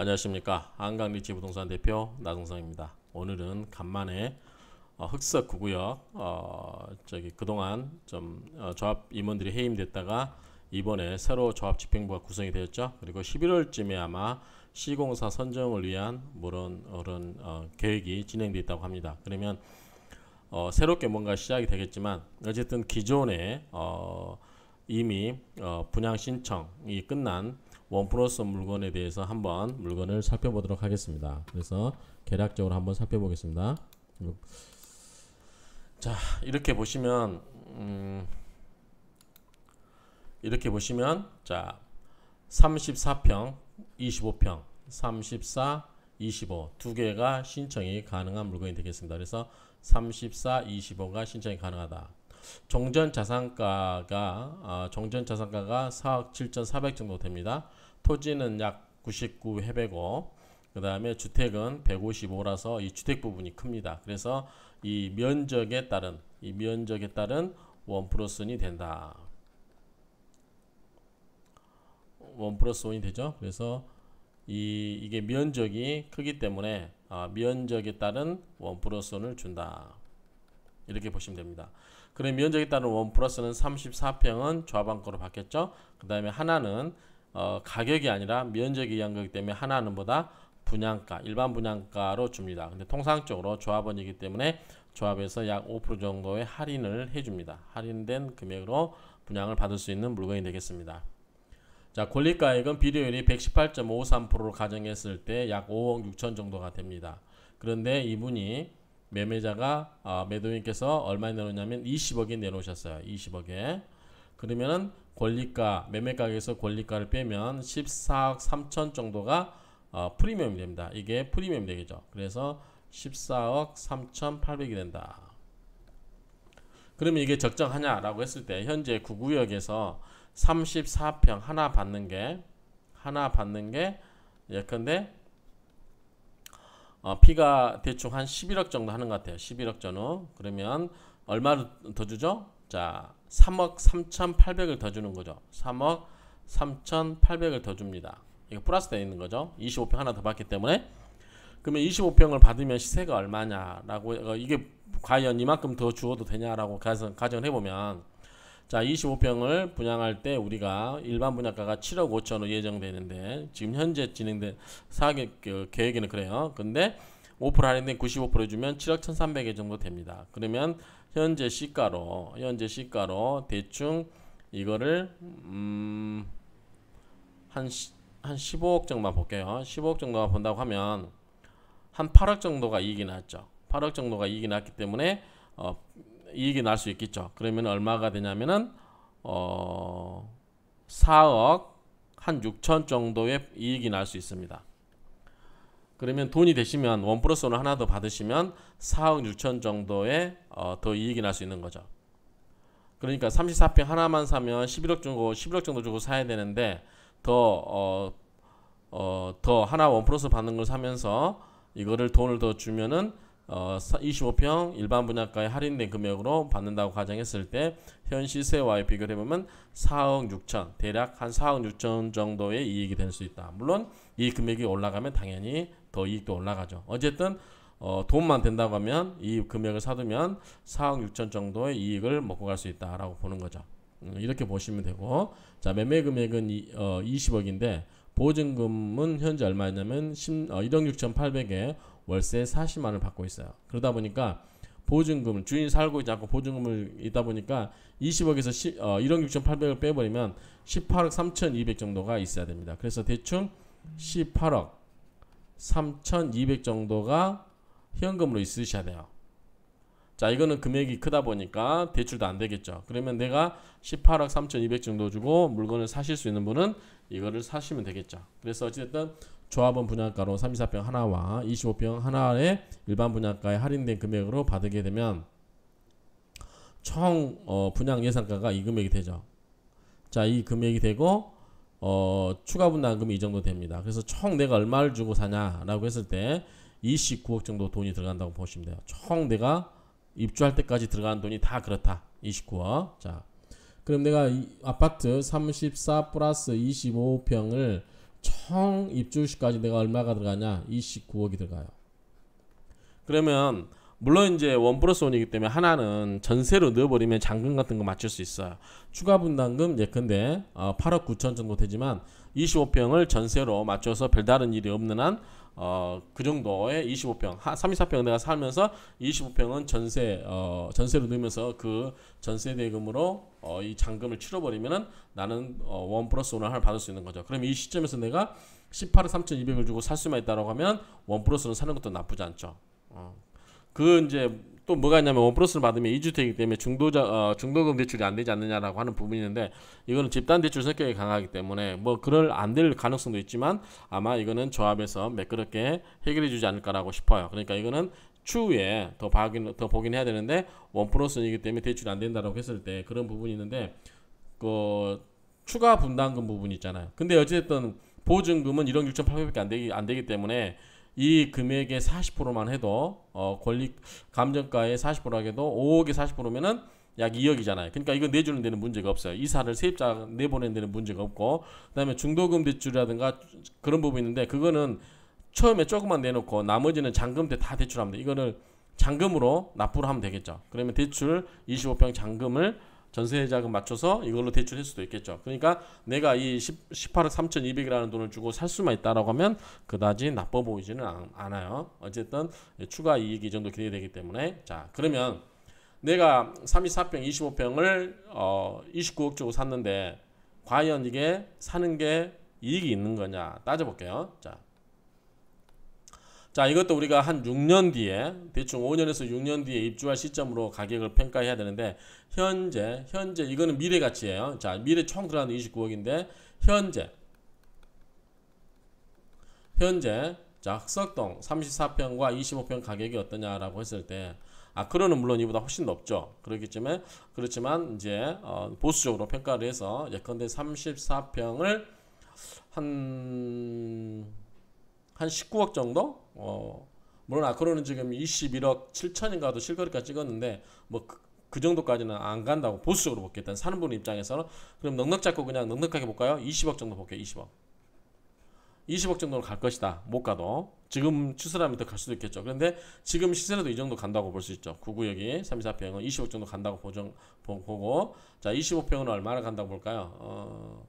안녕하십니까. 한강리치부동산 대표 나동성입니다. 오늘은 간만에 흑석 9구역 그동안 좀 조합 임원들이 해임됐다가 이번에 새로 조합 집행부가 구성이 되었죠. 그리고 11월쯤에 아마 시공사 선정을 위한 그런 계획이 진행되어 있다고 합니다. 그러면 새롭게 뭔가 시작이 되겠지만 어쨌든 기존에 이미 분양 신청이 끝난 원플러스 물건에 대해서 한번 물건을 살펴보도록 하겠습니다. 그래서 개략적으로 한번 살펴보겠습니다. 자, 이렇게 보시면 자 34평 25평 34 25 두 개가 신청이 가능한 물건이 되겠습니다. 그래서 34 25가 신청이 가능하다. 종전 자산가가 4억 7,400 정도 됩니다. 토지는 약 99회배고 그 다음에 주택은 155라서 이 주택 부분이 큽니다. 그래서 이 면적에 따른 원 플러스 1이 된다. 원 플러스 1이 되죠. 그래서 이게 면적이 크기 때문에 면적에 따른 원 플러스 1을 준다. 이렇게 보시면 됩니다. 그럼 면적에 따른 원 플러스는 34평은 조합안가로 바뀌었죠. 그 다음에 하나는 가격이 아니라 면적이 의한 거기 때문에 하나는 보다 분양가, 일반 분양가로 줍니다. 근데 통상적으로 조합원이기 때문에 조합에서 약 5% 정도의 할인을 해줍니다. 할인된 금액으로 분양을 받을 수 있는 물건이 되겠습니다. 자, 권리가액은 비료율이 118.53%로 가정했을 때 약 5억 6천 정도가 됩니다. 그런데 이분이 매매자가 매도인께서 얼마에 내놓냐면 20억에 내놓으셨어요. 20억에. 그러면은 권리가 매매가격에서 권리가를 빼면 14억 3천 정도가 프리미엄이 됩니다. 이게 프리미엄이 되겠죠. 그래서 14억 3,800이 된다. 그러면 이게 적정하냐라고 했을 때 현재 9구역에서 34평 하나 받는 게 예컨대 P가 대충 한 11억 정도 하는 것 같아요. 11억 전후. 그러면 얼마를 더 주죠? 자, 3억 3,800을 더 주는 거죠. 3억 3,800을 더 줍니다. 이거 플러스 되어 있는 거죠. 25평 하나 더 받기 때문에. 그러면 25평을 받으면 시세가 얼마냐라고 이게 과연 이만큼 더 주어도 되냐라고 가정을 해보면 자, 25평을 분양할 때 우리가 일반 분양가가 7억 5천으로 예정되는데 지금 현재 진행된 사업 계획에는 그래요. 근데 5% 할인된 95% 주면 7억 1,300에 정도 됩니다. 그러면 현재 시가로 대충 이거를 한 15억 정도만 볼게요. 15억 정도만 본다고 하면 한 8억 정도가 이익이 났죠. 8억 정도가 이익이 났기 때문에 이익이 날 수 있겠죠. 그러면 얼마가 되냐면은 4억 한 6천 정도의 이익이 날 수 있습니다. 그러면 돈이 되시면 원 플러스 원 하나 더 받으시면 4억 6천 정도의 더 이익이 날 수 있는 거죠. 그러니까 34평 하나만 사면 11억 정도 주고 사야 되는데 더 하나 원 플러스 받는 걸 사면서 이거를 돈을 더 주면은 25평 일반 분양가에 할인된 금액으로 받는다고 가정했을 때 현 시세와의 비교를 해보면 4억 6천 대략 한 4억 6천 정도의 이익이 될 수 있다. 물론 이 금액이 올라가면 당연히 더 이익도 올라가죠. 어쨌든 돈만 된다고 하면 이 금액을 사두면 4억 6천 정도의 이익을 먹고 갈 수 있다라고 보는 거죠. 이렇게 보시면 되고, 자, 매매 금액은 20억인데 보증금은 현재 얼마냐면 1억 6,800에 월세 40만을 받고 있어요. 그러다 보니까 보증금 주인이 살고 있지 않고 보증금을 있다 보니까 20억에서 1억 6,800을 빼버리면 18억 3,200 정도가 있어야 됩니다. 그래서 대충 18억 3,200 정도가 현금으로 있으셔야 돼요. 자, 이거는 금액이 크다 보니까 대출도 안 되겠죠. 그러면 내가 18억 3,200 정도 주고 물건을 사실 수 있는 분은 이거를 사시면 되겠죠. 그래서 어쨌든 조합원 분양가로 34평 하나와 25평 하나의 일반 분양가에 할인된 금액으로 받게 되면 총 분양 예상가가 이 금액이 되죠. 자, 이 금액이 되고 추가 분담금이 이 정도 됩니다. 그래서 총 내가 얼마를 주고 사냐라고 했을 때 29억 정도 돈이 들어간다고 보시면 돼요. 총 내가 입주할 때까지 들어가는 돈이 다 그렇다. 29억. 자, 그럼 내가 이 아파트 34 플러스 25평을 총 입주시까지 내가 얼마가 들어가냐? 29억이 들어가요. 그러면 물론 이제 1+1이기 때문에 하나는 전세로 넣어버리면 잔금 같은 거 맞출 수 있어요. 추가 분담금 예컨대 8억 9천 정도 되지만 25평을 전세로 맞춰서 별다른 일이 없는 한 그 정도의 25평 34평 내가 살면서 25평은 전세로 넣으면서 그 전세 대금으로 이 잔금을 치러버리면은 나는 1+1을 하나 받을 수 있는 거죠. 그럼 이 시점에서 내가 18억 3,200을 주고 살 수만 있다라고 하면 1+1을 사는 것도 나쁘지 않죠. 그 이제 또 뭐가 있냐면 1+1을 받으면 2주택이기 때문에 중도금 대출이 안 되지 않느냐라고 하는 부분이 있는데, 이거는 집단 대출 성격이 강하기 때문에 뭐 그럴 안 될 가능성도 있지만 아마 이거는 조합에서 매끄럽게 해결해 주지 않을까라고 싶어요. 그러니까 이거는 추후에 더 보긴 해야 되는데 1+1이기 때문에 대출이 안 된다라고 했을 때 그런 부분이 있는데, 그 추가 분담금 부분이 있잖아요. 근데 어쨌든 보증금은 1억 6,800밖에 안 되기 때문에 이 금액의 40%만 해도 권리 감정가의 40% 해도 5억에 40%면은 약 2억이잖아요. 그러니까 이거 내주는 데는 문제가 없어요. 이사를 세입자 내보내는 데는 문제가 없고, 그다음에 중도금 대출이라든가 그런 부분이 있는데 그거는 처음에 조금만 내놓고 나머지는 잔금 때 다 대출하면 돼. 이거를 잔금으로 납부를 하면 되겠죠. 그러면 대출 25평 잔금을 전세자금 맞춰서 이걸로 대출할 수도 있겠죠. 그러니까 내가 이 18억 3,200이라는 돈을 주고 살 수만 있다라고 하면 그다지 나빠 보이지는 않아요. 어쨌든 추가 이익이 이 정도 기대되기 때문에. 자, 그러면 내가 34평 25평을 29억 주고 샀는데 과연 이게 사는 게 이익이 있는 거냐 따져볼게요. 자, 이것도 우리가 한 6년 뒤에, 대충 5년에서 6년 뒤에 입주할 시점으로 가격을 평가해야 되는데, 현재 이거는 미래 가치예요. 자, 미래 총 들어가는 29억인데 현재 자, 흑석동 34평과 25평 가격이 어떠냐라고 했을 때, 크로는 물론 이보다 훨씬 높죠. 그렇지만 이제 보수적으로 평가를 해서 예컨대 34평을 한 19억 정도? 물론 아크로는 지금 21억 7천인가도 실거래가 찍었는데 뭐 그 정도까지는 안 간다고 보수적으로 볼게요. 일단 사는 분 입장에서는. 그럼 넉넉 잡고 그냥 넉넉하게 볼까요? 20억 정도 볼게요. 20억 정도로 갈 것이다. 못 가도. 지금 추세라면 더 갈 수도 있겠죠. 그런데 지금 시세라도 이 정도 간다고 볼 수 있죠. 9구역이 34평은 20억 정도 간다고 보고, 자, 25평은 얼마나 간다고 볼까요?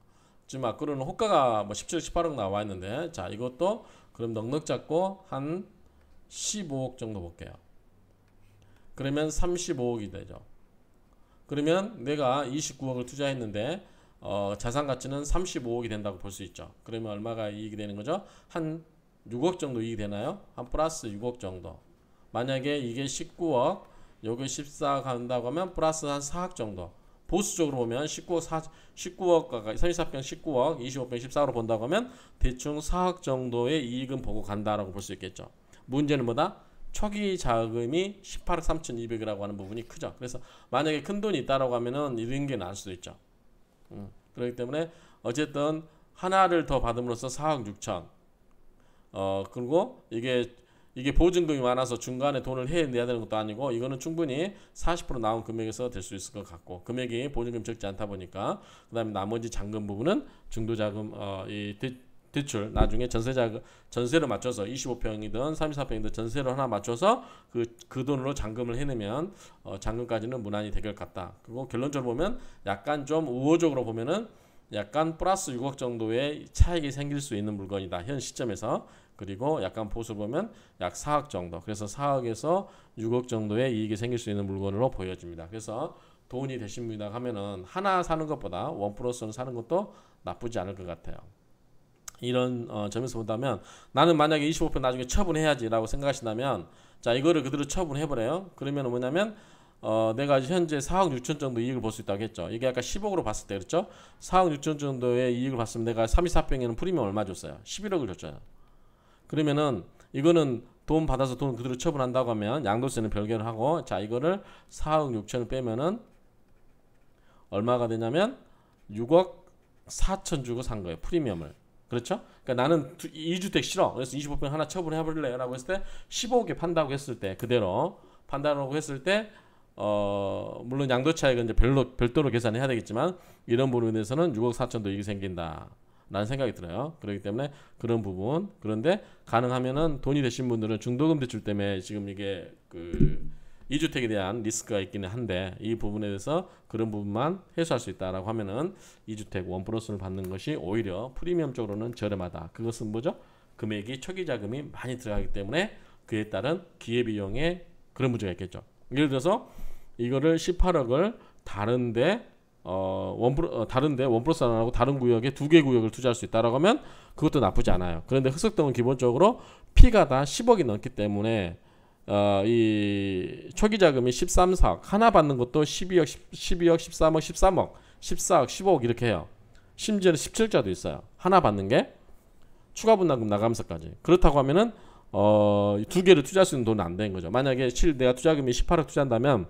지금 아크로는 호가가 뭐 17억 18억 나와 있는데, 자, 이것도 그럼 넉넉 잡고 한 15억 정도 볼게요. 그러면 35억이 되죠. 그러면 내가 29억을 투자했는데 자산 가치는 35억이 된다고 볼 수 있죠. 그러면 얼마가 이익이 되는 거죠? 한 6억 정도 이익이 되나요? 한 플러스 6억 정도. 만약에 이게 19억, 여기 14 간다고 하면 플러스 한 4억 정도. 보수적으로 보면 34평 19억, 25평 14억으로 본다고 하면 대충 4억 정도의 이익은 보고 간다라고 볼 수 있겠죠. 문제는 뭐다? 초기 자금이 18억 3,200이라고 하는 부분이 크죠. 그래서 만약에 큰 돈이 있다라고 하면은 이런 게 나을 수도 있죠. 그렇기 때문에 어쨌든 하나를 더 받음으로써 4억 6천. 그리고 이게 보증금이 많아서 중간에 돈을 내야 되는 것도 아니고, 이거는 충분히 40% 나온 금액에서 될 수 있을 것 같고, 금액이 보증금 적지 않다 보니까, 그 다음에 나머지 잔금 부분은 중도자금, 대출, 나중에 전세로 맞춰서 25평이든 34평이든 전세로 하나 맞춰서 그 돈으로 잔금을 해내면 잔금까지는 무난히 해결 같다. 그리고 결론적으로 보면 약간 좀 우호적으로 보면은 약간 플러스 6억 정도의 차익이 생길 수 있는 물건이다. 현 시점에서. 그리고 약간 보수 보면 약 4억 정도. 그래서 4억에서 6억 정도의 이익이 생길 수 있는 물건으로 보여집니다. 그래서 돈이 되십니다 하면은 하나 사는 것보다 1+1 사는 것도 나쁘지 않을 것 같아요. 이런 점에서 본다면, 나는 만약에 25평 나중에 처분해야지 라고 생각하신다면, 자, 이거를 그대로 처분해버려요. 그러면 뭐냐면 내가 현재 4억 6천 정도 이익을 볼 수 있다고 했죠. 이게 아까 10억으로 봤을 때 그렇죠. 4억 6천 정도의 이익을 봤으면 내가 34평에는 프리미엄 얼마 줬어요? 11억을 줬잖아요. 그러면은 이거는 돈 받아서 돈 그대로 처분한다고 하면 양도세는 별개를 하고, 자, 이거를 4억 6천을 빼면은 얼마가 되냐면 6억 4천 주고 산 거예요. 프리미엄을. 그렇죠? 그러니까 나는 2주택 싫어. 그래서 25평 하나 처분해버릴래 라고 했을 때 15억에 판다고 했을 때, 그대로 판다고 했을 때 물론 양도 차익은 이제 별도로 계산해야 되겠지만, 이런 부분에 대해서는 6억 4천도 이익이 생긴다. 라는 생각이 들어요. 그렇기 때문에 그런 부분, 그런데 가능하면은 돈이 되신 분들은 중도금 대출 때문에 지금 이게 그 2주택에 대한 리스크가 있기는 한데 이 부분에 대해서 그런 부분만 해소할 수 있다라고 하면은 2주택 원 플러스를 받는 것이 오히려 프리미엄 쪽으로는 저렴하다. 그것은 뭐죠? 금액이 초기 자금이 많이 들어가기 때문에 그에 따른 기회비용에 그런 문제가 있겠죠. 예를 들어서 이거를 18억을 다른데 다른데 원 플러스 안 하고 다른 구역에 2개 구역을 투자할 수 있다라고 하면 그것도 나쁘지 않아요. 그런데 흑석동은 기본적으로 피가 다 10억이 넘기 때문에 이 초기 자금이 13, 4억 하나 받는 것도 12억, 12억, 13억, 13억, 14억, 15억 이렇게 해요. 심지어는 17억짜리도 있어요. 하나 받는 게 추가 분담금 나가면서까지. 그렇다고 하면은 2개를 투자할 수 있는 돈은 안 되는 거죠. 만약에 내가 투자금이 18억 투자한다면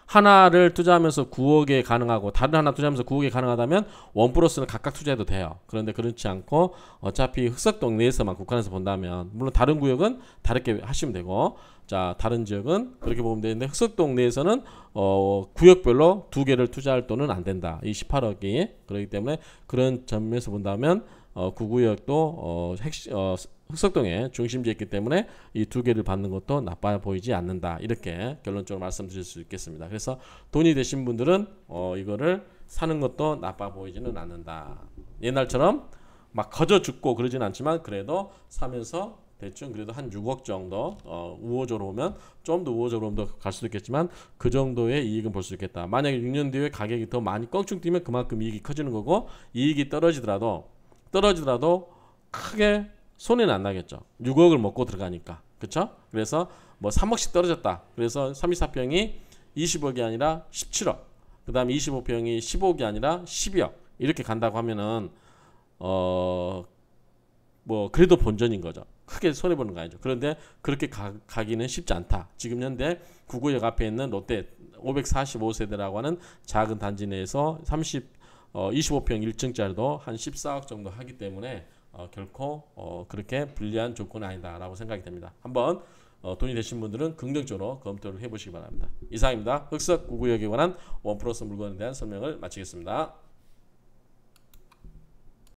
하나를 투자하면서 9억에 가능하고 다른 하나 투자하면서 9억에 가능하다면 원 플러스는 각각 투자해도 돼요. 그런데 그렇지 않고 어차피 흑석동 내에서만 국한해서 본다면 물론 다른 구역은 다르게 하시면 되고 자 다른 지역은 그렇게 보면 되는데 흑석동 내에서는 구역별로 2개를 투자할 돈은 안 된다. 이 18억이 그렇기 때문에 그런 점에서 본다면 구구역도 흑석동의 중심지에 있기 때문에 이 2개를 받는 것도 나빠 보이지 않는다. 이렇게 결론적으로 말씀드릴 수 있겠습니다. 그래서 돈이 되신 분들은 이거를 사는 것도 나빠 보이지는 않는다. 옛날처럼 막 거저 죽고 그러진 않지만 그래도 사면서 대충 그래도 한 6억 정도 우호적으로 오면 좀 더 우호적으로 갈 수도 있겠지만 그 정도의 이익은 볼 수 있겠다. 만약에 6년 뒤에 가격이 더 많이 껑충 뛰면 그만큼 이익이 커지는 거고 이익이 떨어지더라도 크게 손해는 안 나겠죠. 6억을 먹고 들어가니까. 그쵸? 그래서 뭐 3억씩 떨어졌다. 그래서 34평이 20억이 아니라 17억. 그 다음에 25평이 15억이 아니라 12억. 이렇게 간다고 하면은 뭐 그래도 본전인 거죠. 크게 손해보는 거 아니죠. 그런데 그렇게 가기는 쉽지 않다. 지금 현재 구구역 앞에 있는 롯데 545세대라고 하는 작은 단지 내에서 25평 1층짜리도 한 14억 정도 하기 때문에 결코 그렇게 불리한 조건은 아니다라고 생각이 됩니다. 한번 돈이 되신 분들은 긍정적으로 검토를 해보시기 바랍니다. 이상입니다. 흑석 구구역에 관한 원 플러스 물건에 대한 설명을 마치겠습니다.